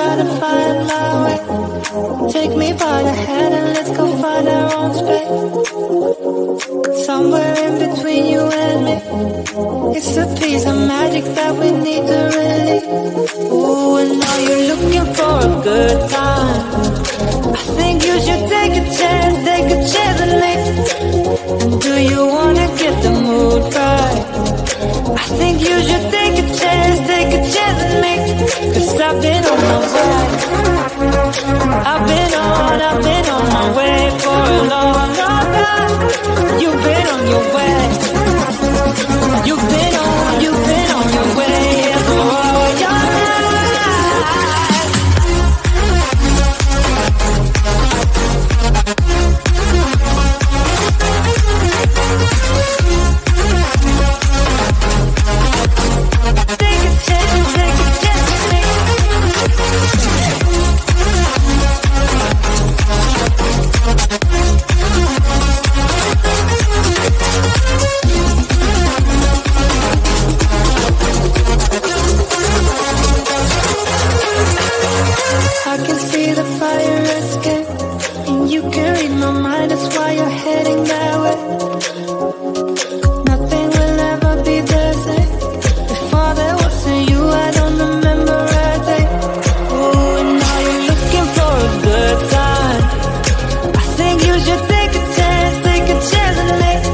try to find my way. Take me by the hand and let's go find our own space. Somewhere in between you and me, it's a piece of magic that we need to release. Ooh, and now you're looking for a good time. I think you should take a chance and make. And do you wanna get the mood right? I think you should take a chance and make. 'Cause I've been on my way. I've been on my way for a long, long time. You've been on your way. You've been on your way for all your life. Take a chance, I can see the fire escape, and you can read my mind, that's why you're heading that way. Nothing will ever be the same. Before there wasn't you, I don't remember a day. Oh, and now you're looking for a good time. I think you should take a chance and make.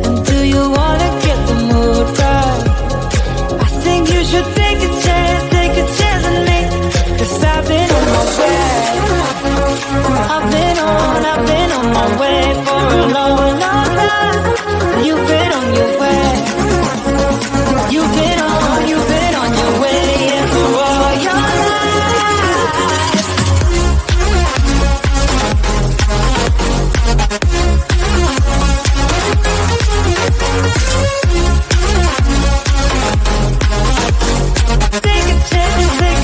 And do you wanna get the mood right? I think you should take a chance and make. 'Cause I've been on my way. I've been on my way for a long, long time. You've been on your way. You've been on your way for all your life. Take a chance, make.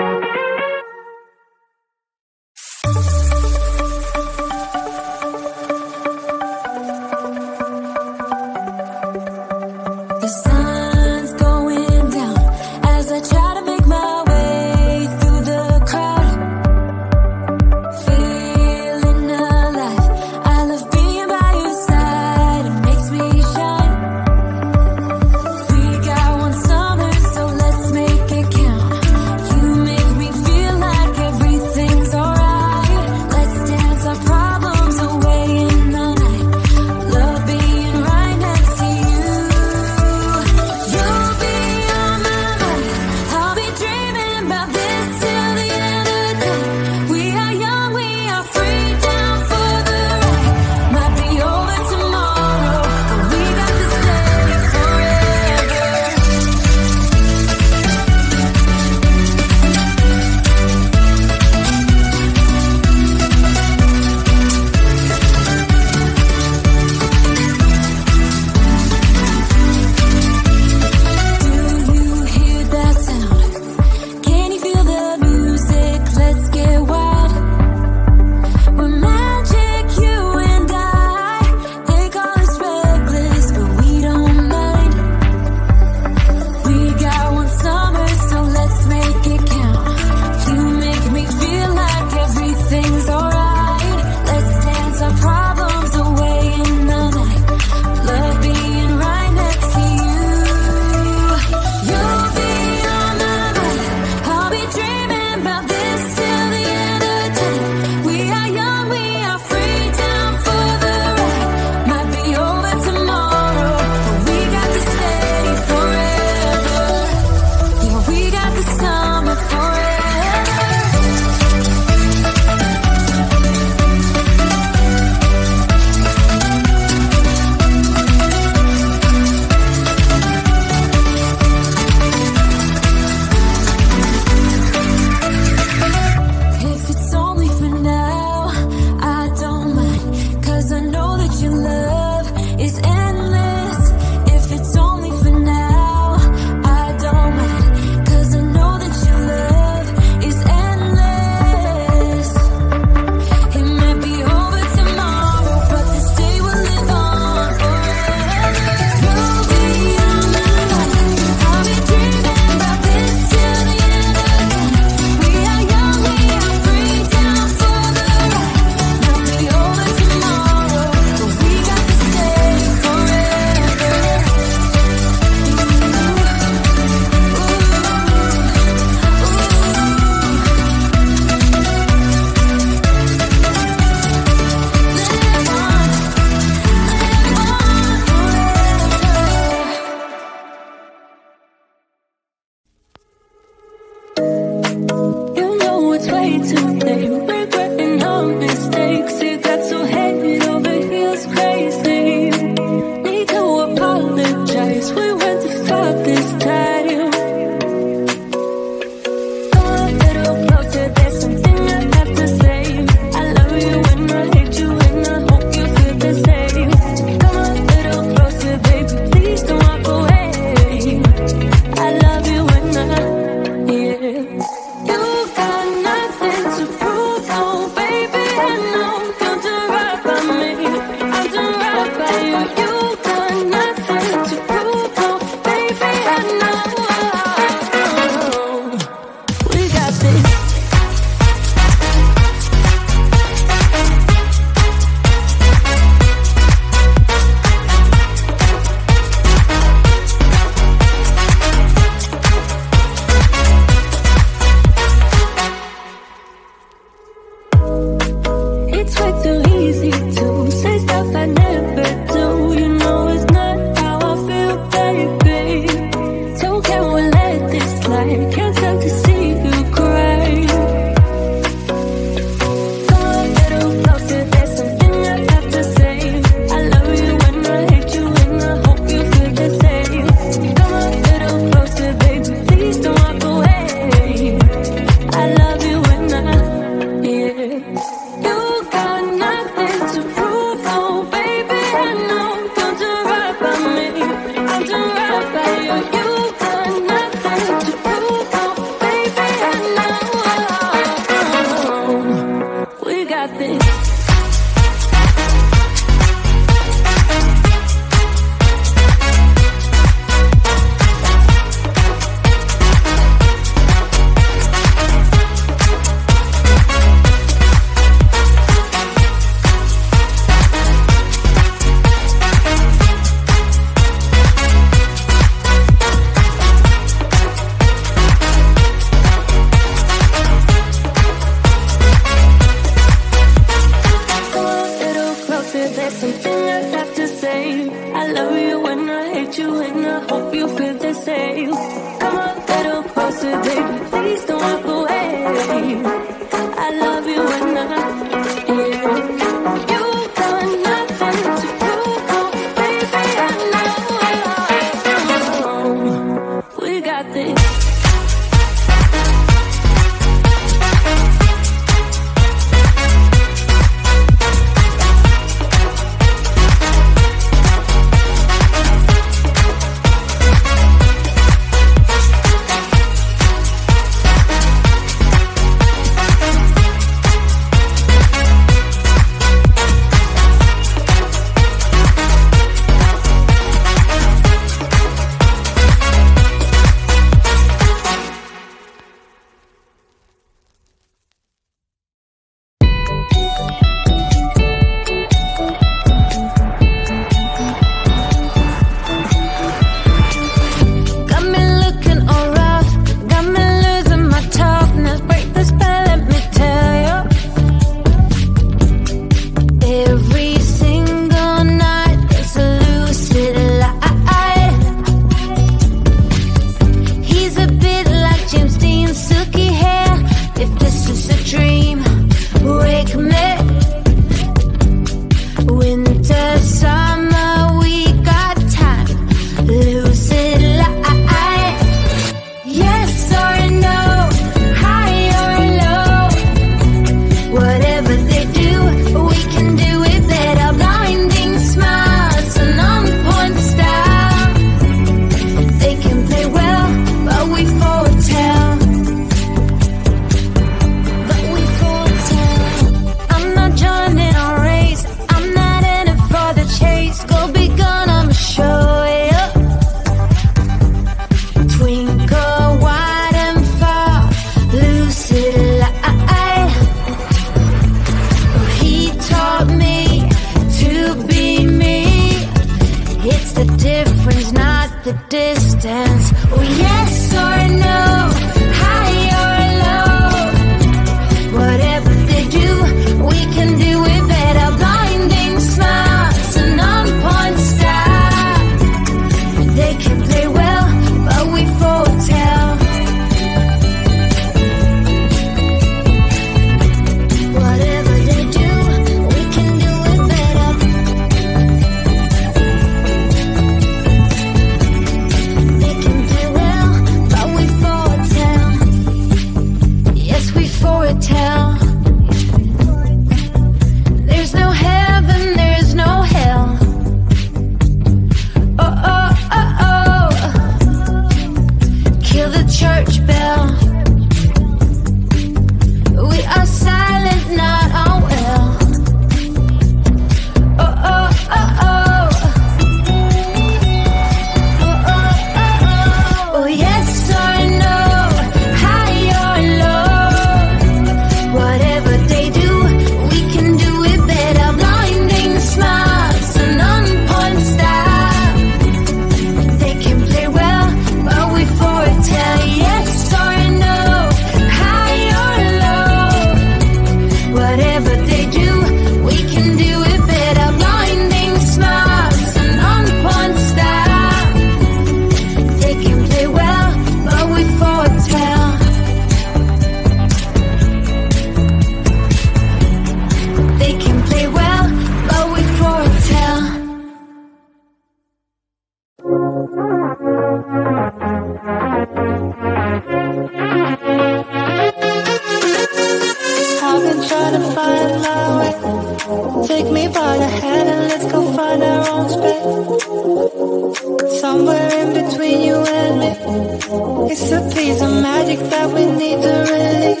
It's a piece of magic that we need to release.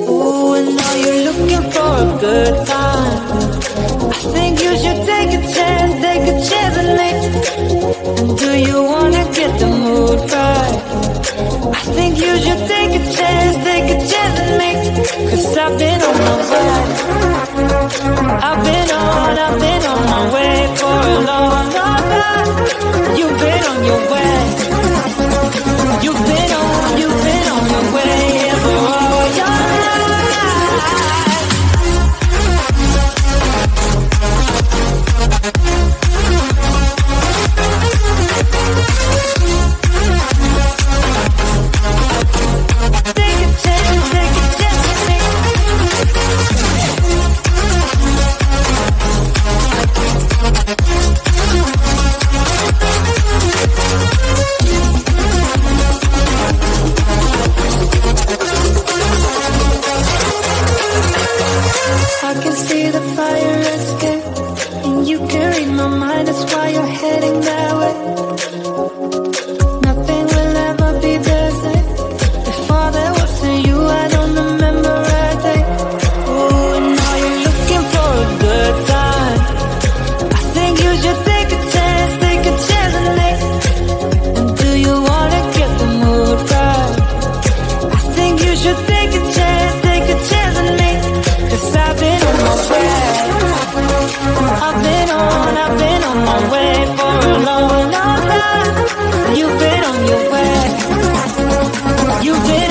Ooh, and now you're looking for a good time. I think you should take a chance on me. And do you wanna get the mood right? I think you should take a chance on me. Cause I've been on my way. I've been on my way for a long, long time. You've been on your way. You've been on your way for all your life. I can see the fire escape, and you can read my mind, that's why you're heading that way. Nothing will ever be the same. Before there wasn't you, I don't remember a day. Oh, and now you're looking for a good time. I think you should take a chance on me. And do you wanna get the mood right? I think you should take a chance on me. Cause I've been on my way. I've been on my way for a long, long time. You've been on your way. You've been